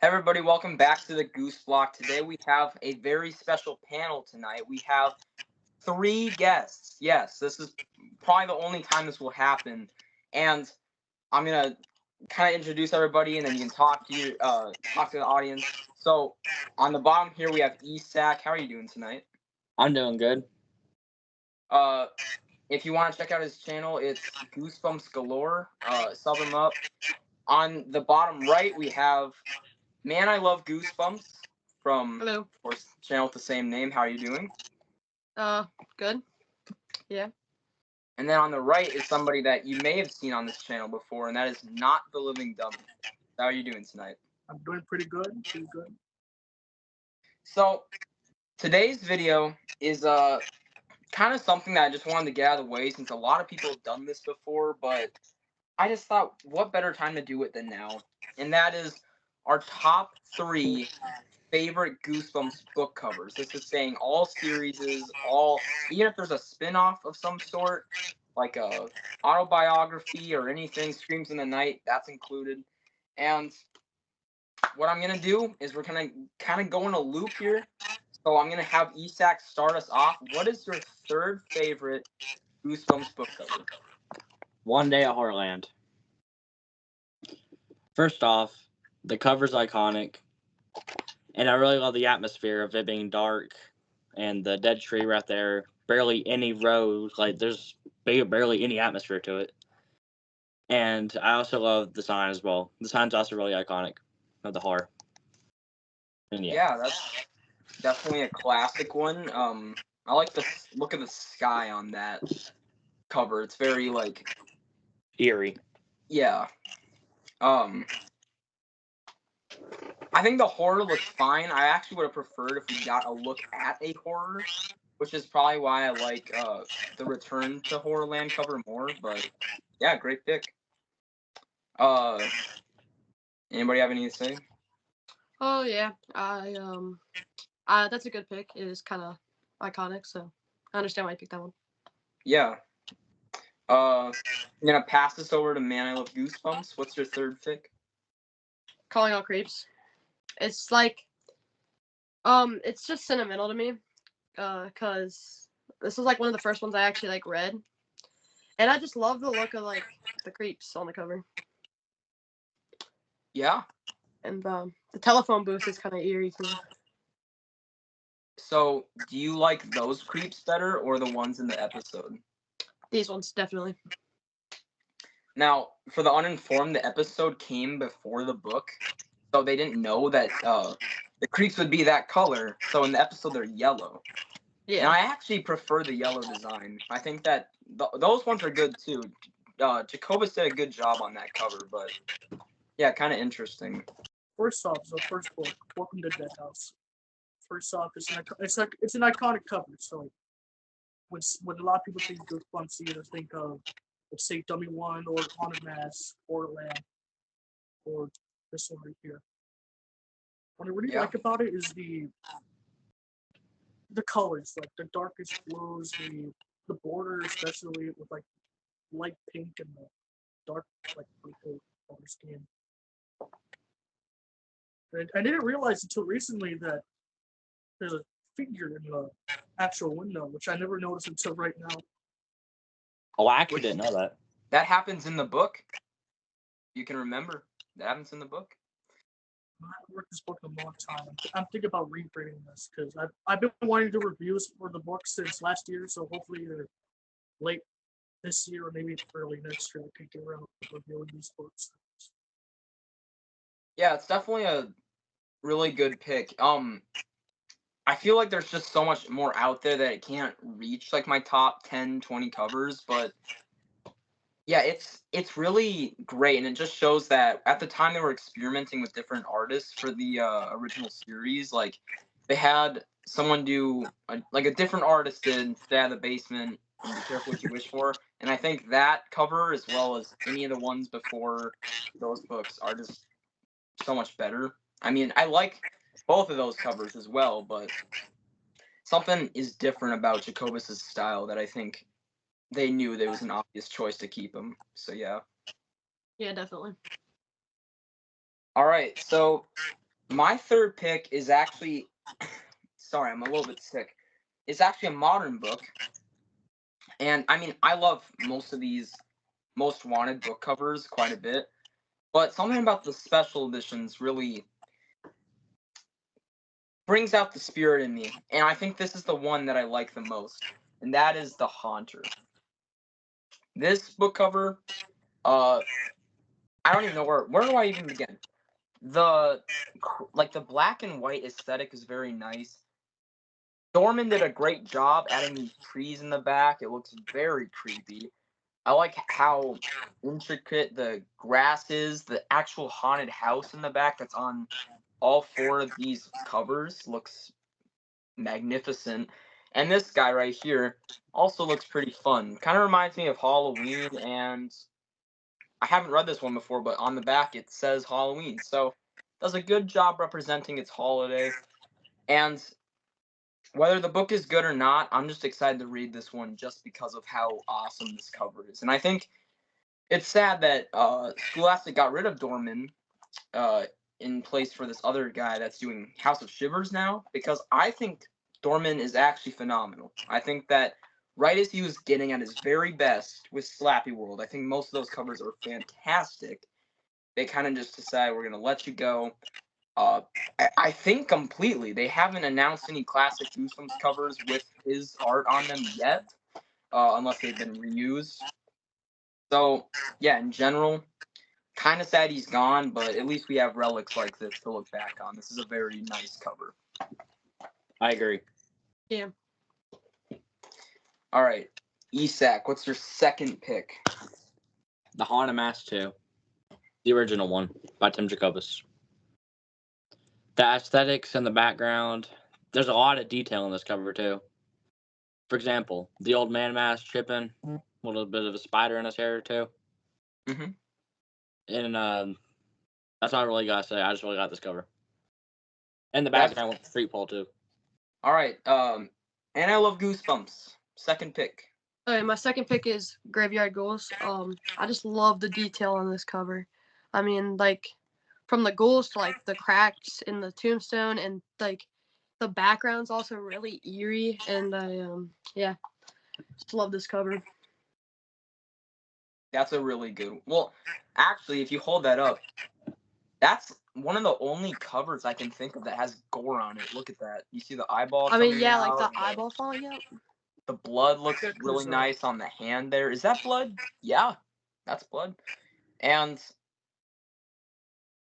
Everybody, welcome back to the Goose Block. Today we have a very special panel tonight. We have three guests. Yes, this is probably the only time this will happen. And I'm gonna kind of introduce everybody, and then you can talk to the audience. So on the bottom here we have Isak. How are you doing tonight? I'm doing good. Uh, if you want to check out his channel, it's Goosebumps Galore. Sub him up. On the bottom right we have Man, I Love Goosebumps from, Hello. of course, channel with the same name. How are you doing? Good. Yeah. And then on the right is somebody that you may have seen on this channel before, and that is Not the Living Dummy. How are you doing tonight? I'm doing pretty good. So today's video is kind of something that I just wanted to get out of the way since a lot of people have done this before, but I just thought, what better time to do it than now? And that is our top 3 favorite Goosebumps book covers. This is saying all series, even if there's a spin-off of some sort, like a autobiography or anything, Screams in the Night, that's included. And what I'm gonna do is we're gonna kind of go in a loop here. So I'm gonna have Isak start us off. What is your third favorite Goosebumps book cover? One Day at Horrorland. First off, the cover's iconic, and I really love the atmosphere of it being dark and the dead tree right there. Barely any rose, there's barely any atmosphere to it. And I also love the sign as well. The sign's also really iconic of the horror. And Yeah, that's definitely a classic one. I like the look of the sky on that cover. It's very eerie. Yeah. I think the horror looks fine. I actually would have preferred if we got a look at a horror, which is probably why I like the Return to Horrorland cover more. But yeah, great pick. Anybody have anything to say? Oh yeah. That's a good pick. It is kind of iconic, so I understand why you picked that one. Yeah. I'm gonna pass this over to Man, I Love Goosebumps. What's your third pick? Calling All Creeps. It's it's just sentimental to me, cause this was one of the first ones I actually read, and I just love the look of the creeps on the cover. Yeah. And the telephone booth is kind of eerie too. So, do you like those creeps better or the ones in the episode? These ones definitely. Now, for the uninformed, the episode came before the book, so they didn't know that the creeps would be that color. So in the episode, they're yellow. Yeah. And I actually prefer the yellow design. I think that those ones are good too. Jacobus did a good job on that cover, but yeah, kind of interesting. First off, the first book, Welcome to Dead House. First off, it's an iconic cover. So when a lot of people think Goosebumps, you either think of, let's say, Dummy One or Haunted Mass, Borderland, or this one right here. What I really like about it is the colors, the darkest blues, the border, especially with light pink and the dark purple color scheme. And I didn't realize until recently that there's a figure in the actual window, which I never noticed until right now. Oh, I actually didn't know that. That happens in the book. You can remember. That happens in the book. I haven't read this book in a long time. I'm thinking about rereading this because I've been wanting to do reviews for the book since last year, so hopefully either late this year or maybe early next year I could get around to reviewing these books. Yeah, it's definitely a really good pick. I feel like there's just so much more out there that it can't reach my top 10, 20 covers, but yeah, it's really great, and it just shows that at the time they were experimenting with different artists for the original series. They had someone do a different artist did Stay Out of the Basement and Be Careful What You Wish For, and I think that cover, as well as any of the ones before those books, are just so much better. I mean, I like both of those covers as well, but something is different about Jacobus's style that I think they knew there was an obvious choice to keep him. So yeah. Yeah, definitely. All right. So My third pick is actually, sorry, I'm a little bit sick. It's actually a modern book, and I mean, I love most of these most wanted book covers quite a bit, but something about the special editions really brings out the spirit in me, and I think this is the one that I like the most, and that is The Haunter. This book cover, I don't even know where do I even begin? The the black and white aesthetic is very nice. Dorman did a great job adding these trees in the back. It looks very creepy. I like how intricate the grass is. The actual haunted house in the back that's on all four of these covers looks magnificent. And this guy right here also looks pretty fun. Kind of reminds me of Halloween, and I haven't read this one before, but on the back it says Halloween. So does a good job representing its holiday. And whether the book is good or not, I'm just excited to read this one just because of how awesome this cover is. And I think it's sad that Scholastic got rid of Dorman in place for this other guy that's doing House of Shivers now, because I think Dorman is actually phenomenal. I think that right as he was getting at his very best with Slappy World, I think most of those covers are fantastic. They kind of just decide we're going to let you go. I think completely. They haven't announced any classic Goosebumps covers with his art on them yet, unless they've been reused. So, yeah, in general, kind of sad he's gone, but at least we have relics like this to look back on. This is a very nice cover. I agree. Yeah. All right, Isak, what's your second pick? The Haunted Mask 2. The original one by Tim Jacobus. The aesthetics and the background. There's a lot of detail in this cover, too. For example, the old man mask chipping, a little bit of a spider in his hair, too. Mm-hmm. And that's all I really got to say. I just really got this cover. And the That's- background with the street pole, too. All right, and I love Goosebumps. Second pick. Okay, my second pick is Graveyard Ghouls. I just love the detail on this cover. I mean, like, from the ghouls to like the cracks in the tombstone, and like the background's also really eerie. And I yeah, just love this cover. That's a really good. Well, actually, if you hold that up, that's one of the only covers I can think of that has gore on it. Look at that. You see the eyeball? I mean, coming yeah, out, like the and eyeball falling out. the blood looks Yeah, 'cause, really nice on the hand there. Is that blood? Yeah, that's blood. And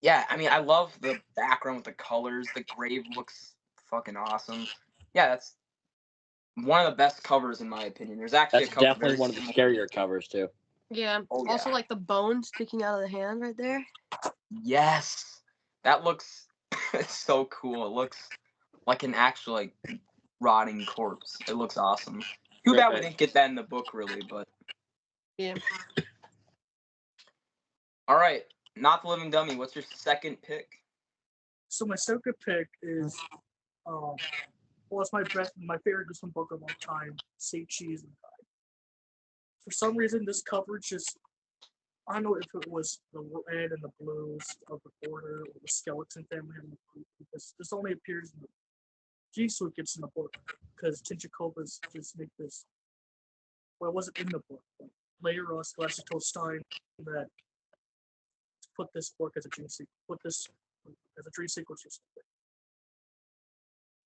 yeah, I mean, I love the background with the colors. The grave looks fucking awesome. Yeah, that's one of the best covers in my opinion. There's actually That's a cover definitely very one of the similar. scarier covers, too. Yeah. Oh, Also, yeah. like the bone sticking out of the hand right there. Yes, that looks so cool. It looks like an actual like rotting corpse. It looks awesome. Too Great bad we pick. didn't get that in the book, really. But Yeah. all right, not the living dummy. What's your second pick? So my second pick is, well, it's my favorite Goosebumps book of all time, Say Cheese and Die. For some reason, this cover just, I don't know if it was the red and the blues of the border or the skeleton family and the blue, because this only appears in the G Suite gets in the book because Tinchikobas just make this. Well, it wasn't in the book, but later on, Scholastic told Stein that to put this book as a dream sequence, put this as a dream sequence or something.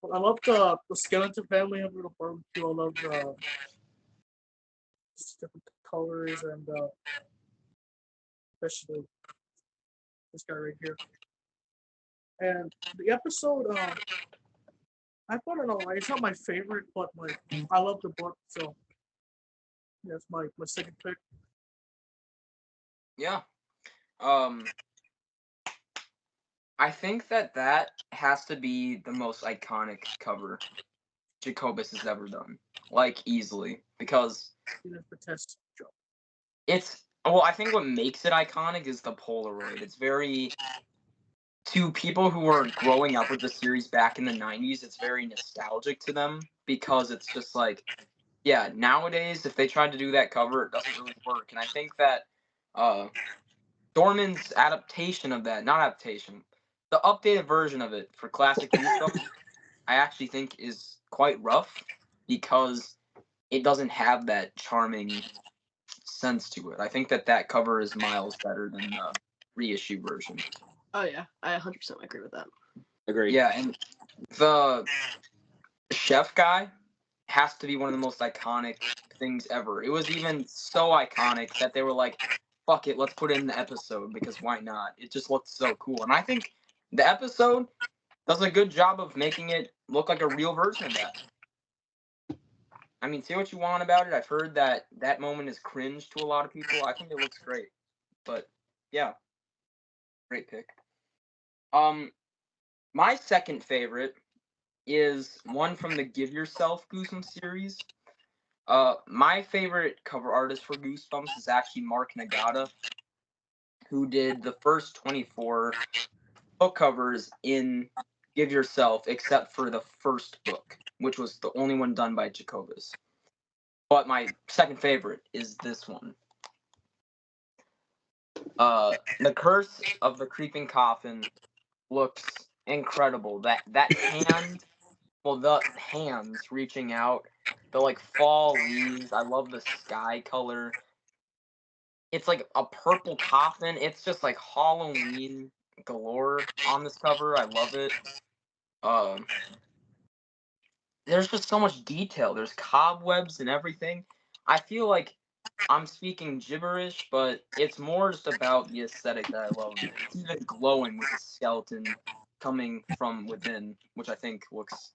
But I love the skeleton family over the barbecue. I love the different colors and especially this guy right here. And the episode, I don't know, it's not my favorite, but I love the book, so that's my second pick. Yeah. I think that has to be the most iconic cover Jacobus has ever done, like easily, because The test job. it's well. I think what makes it iconic is the Polaroid. It's very to people who were growing up with the series back in the 90s, it's very nostalgic to them because it's just like, yeah, nowadays, if they tried to do that cover, it doesn't really work. And I think that Dorman's adaptation of that, not adaptation, the updated version of it for classic Goosebumps, I actually think is quite rough because it doesn't have that charming sense to it. I think that cover is miles better than the reissue version. Oh yeah, I 100% agree with that. Agreed. Yeah, and the chef guy has to be one of the most iconic things ever. It was even so iconic that they were like, fuck it, let's put it in the episode because why not? It just looks so cool. And I think the episode does a good job of making it look like a real version of that. I mean, say what you want about it. I've heard that moment is cringe to a lot of people. I think it looks great. But yeah, great pick. My second favorite is one from the Give Yourself Goosebumps series. My favorite cover artist for Goosebumps is actually Mark Nagata, who did the first 24 book covers in Give Yourself, except for the first book, which was the only one done by Jacobus. But my second favorite is this one. The Curse of the Creeping Coffin looks incredible. That hand, well, the hands reaching out, the like fall leaves. I love the sky color. It's like a purple coffin. It's just like Halloween galore on this cover. I love it. There's just so much detail. There's cobwebs and everything. I feel like I'm speaking gibberish, but it's more just about the aesthetic that I love. It's even glowing with a skeleton coming from within, which I think looks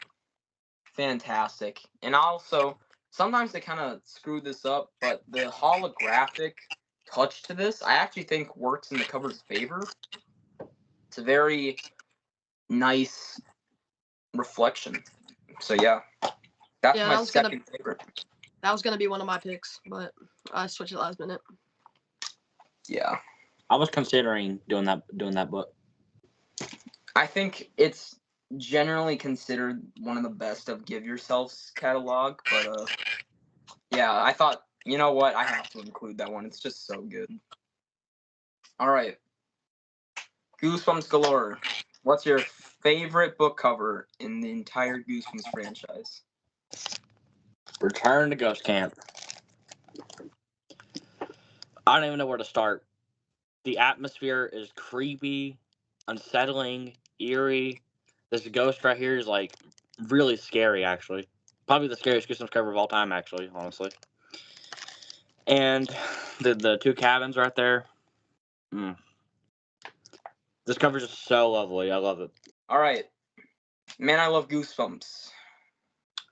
fantastic. And also, sometimes they kind of screw this up, but the holographic touch to this, I actually think works in the cover's favor. It's a very nice reflection. So yeah, that's Yeah, my that was gonna second favorite. that was gonna be one of my picks, but I switched it last minute. Yeah, I was considering doing that book. I think it's generally considered one of the best of Give Yourself's catalog, but yeah, I thought, you know what, I have to include that one. It's just so good. All right, Goosebumps galore. What's your favorite book cover in the entire Goosebumps franchise? Return to Ghost Camp. I don't even know where to start. The atmosphere is creepy, unsettling, eerie. This ghost right here is like really scary, actually. Probably the scariest Goosebumps cover of all time, actually, honestly. And the two cabins right there. This cover is just so lovely. I love it. All right, man, I love Goosebumps.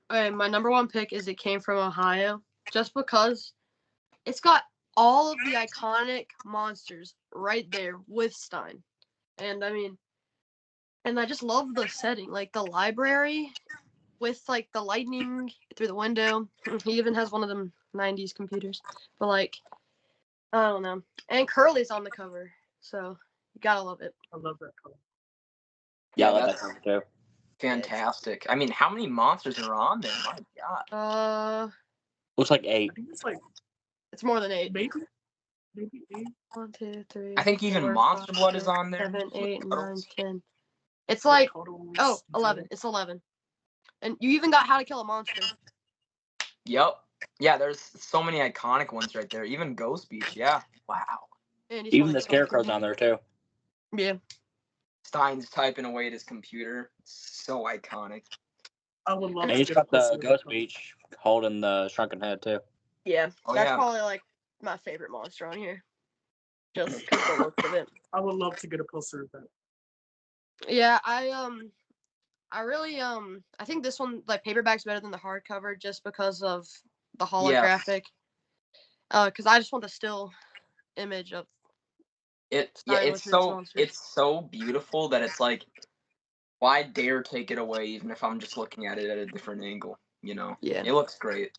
Okay, my number one pick is It Came From Ohio, just because it's got all of the iconic monsters right there with Stein. And I mean, and I just love the setting, like the library with like the lightning through the window. He even has one of them 90s computers. But like, I don't know. And Curly's on the cover, so you gotta love it. I love that color. Yeah, I Yeah, love that that's cover too. fantastic. I mean, how many monsters are on there? My God. Looks like I 8. think it's like It's more than 8. maybe 8. 1, 2, 3. I think even 4, Monster 5, Blood is 6, on there. 7, 8, 9, Cuddles. 10. It's like Cuddles, 11. It's 11. And you even got How to Kill a Monster. Yep. Yeah, there's so many iconic ones right there. Even Ghost Beach. Yeah. Wow. And he's Even How the to Kill a Scarecrow's Monster. on there too. Yeah. Stein's typing away at his computer. So iconic. I would love And to he's get a got the poster of Ghost that. Beach holding the shrunken head too. Yeah. Oh, That's yeah. probably like my favorite monster on here. Just because the look of it. I would love to get a poster of that. Yeah, I really I think this one like paperback's better than the hardcover just because of the holographic. Because I just want the still image of Stein with his monsters. It's so beautiful that it's like, why dare take it away even if I'm just looking at it at a different angle, you know? Yeah. It looks great.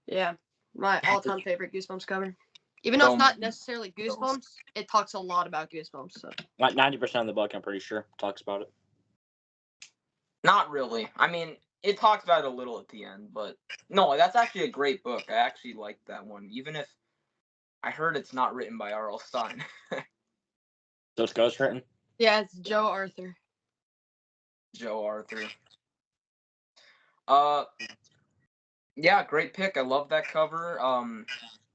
Yeah. My all-time favorite Goosebumps cover. Even though it's not necessarily Goosebumps, it talks a lot about Goosebumps. So. Like 90% of the book, I'm pretty sure, talks about it. Not really. I mean, it talks about it a little at the end, but no, that's actually a great book. I actually like that one, even if I heard it's not written by R.L. Stein. So it's ghostwritten? Yeah, it's Joe Arthur. Joe Arthur. Uh, yeah, great pick. I love that cover.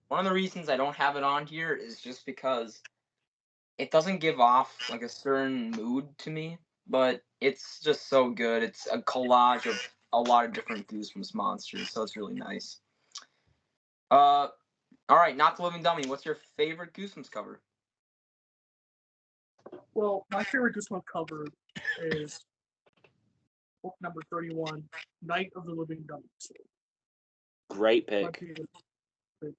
One of the reasons I don't have it on here is just because it doesn't give off like a certain mood to me, but it's just so good. It's a collage of a lot of different Goosebumps monsters, so it's really nice. All right, Not the Living Dummy. What's your favorite Goosebumps cover? Well, my favorite Goosebumps cover is book number 31, Night of the Living Dummy. So, Great might pick. be a bit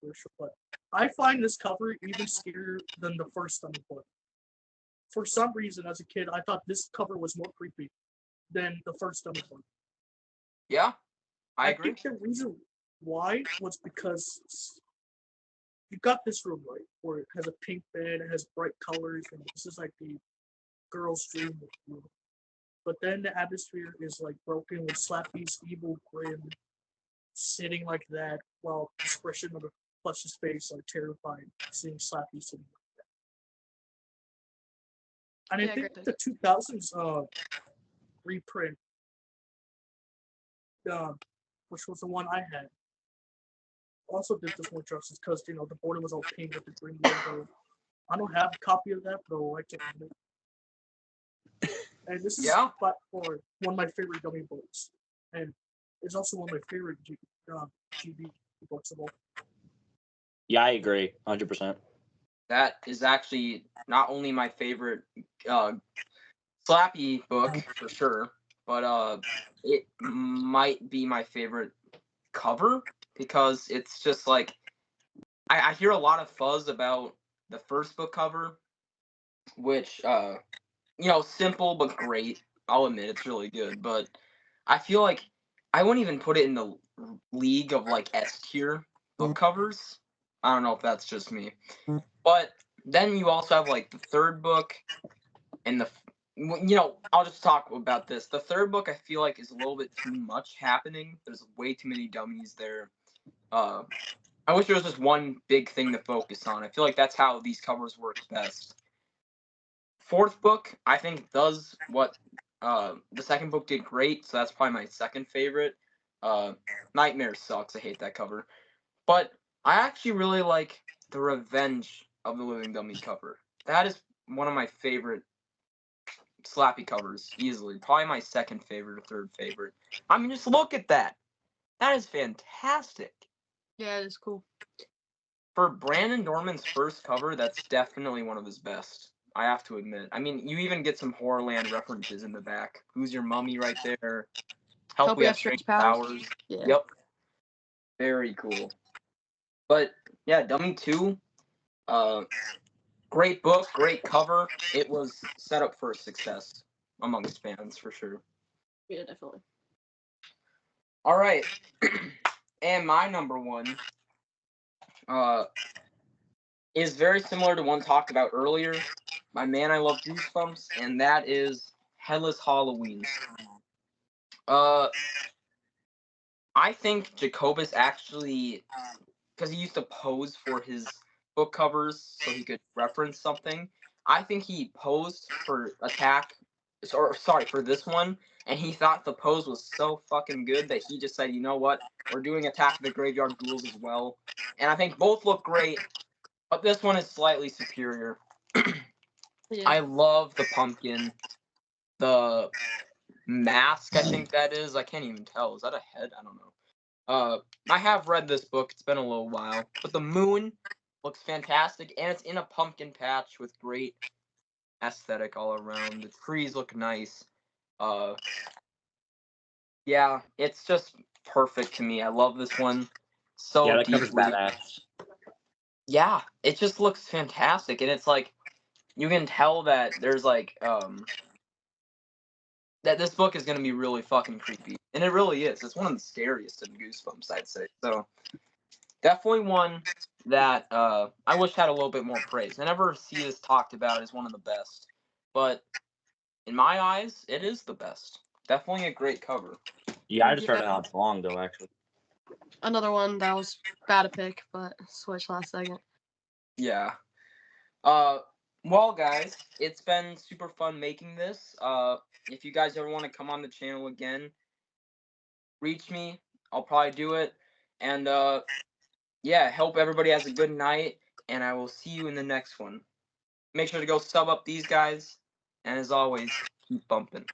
controversial, but I find this cover even scarier than the first Dummy book. For some reason, as a kid, I thought this cover was more creepy than the first Dummy book. Yeah, I agree. think the reason why was because you got this room, right, where it has a pink bed, it has bright colors, and this is like the girl's dream room. But then the atmosphere is like broken with Slappy's evil grin sitting like that, while the expression of the plush's face are terrified seeing Slappy sitting like that. And I Yeah, think great. the 2000s reprint, which was the one I had, also did this more justice because the border was all pink with the green logo. I don't have a copy of that, but I like to own it. And this is Yeah. by far one of my favorite Dummy books, and it's also one of my favorite GB books of all. Yeah, I agree, 100%. That is actually not only my favorite Slappy book for sure, but it might be my favorite cover because it's just like I hear a lot of fuzz about the first book cover, which simple but great. I'll admit it's really good, but I feel like I wouldn't even put it in the league of like S tier book covers. I don't know if that's just me, but then you also have like the third book and I'll just talk about this. The third book I feel like is a little bit too much happening. There's way too many dummies there. I wish there was just one big thing to focus on. I feel like that's how these covers work best. Fourth book, I think, does what the second book did great, so that's probably my second favorite. Nightmare sucks. I hate that cover. But I actually really like the Revenge of the Living Dummy cover. That is one of my favorite Slappy covers, easily. Probably my second favorite or third favorite. I mean, just look at that. That is fantastic. Yeah, it is cool. For Brandon Dorman's first cover, that's definitely one of his best. I have to admit. I mean, you even get some Horrorland references in the back. Who's your mummy right there? Help, we have strange powers. Yeah. Yep. Very cool. But yeah, Dummy 2, great book, great cover. It was set up for success amongst fans for sure. Yeah, definitely. All right. And my number one is very similar to one talked about earlier. My man, I love Goosebumps, and that is Headless Halloween. I think Jacobus actually, because he used to pose for his book covers so he could reference something. I think he posed for for this one, and he thought the pose was so fucking good that he just said, you know what, we're doing Attack of the Graveyard Ghouls as well. And I think both look great, but this one is slightly superior. Yeah. I love the pumpkin, the mask, I think that is. I can't even tell. Is that a head? I don't know. I have read this book. It's been a little while, but the moon looks fantastic, and it's in a pumpkin patch with great aesthetic all around. The trees look nice. Yeah, it's just perfect to me. I love this one so Yeah, that cover's deeply. badass. Yeah, it just looks fantastic, and it's like you can tell that there's like that this book is gonna be really fucking creepy, and it really is. It's one of the scariest in Goosebumps, I'd say. So definitely one that I wish had a little bit more praise. I never see this talked about as one of the best, but in my eyes, it is the best. Definitely a great cover. Yeah, I just heard Yeah. it not long ago, actually. Another one that was bad to pick, but switch last second. Yeah. Well, guys, it's been super fun making this. If you guys ever want to come on the channel again, reach me. I'll probably do it. And yeah, hope everybody has a good night, and I will see you in the next one. Make sure to go sub up these guys, and as always, keep bumping.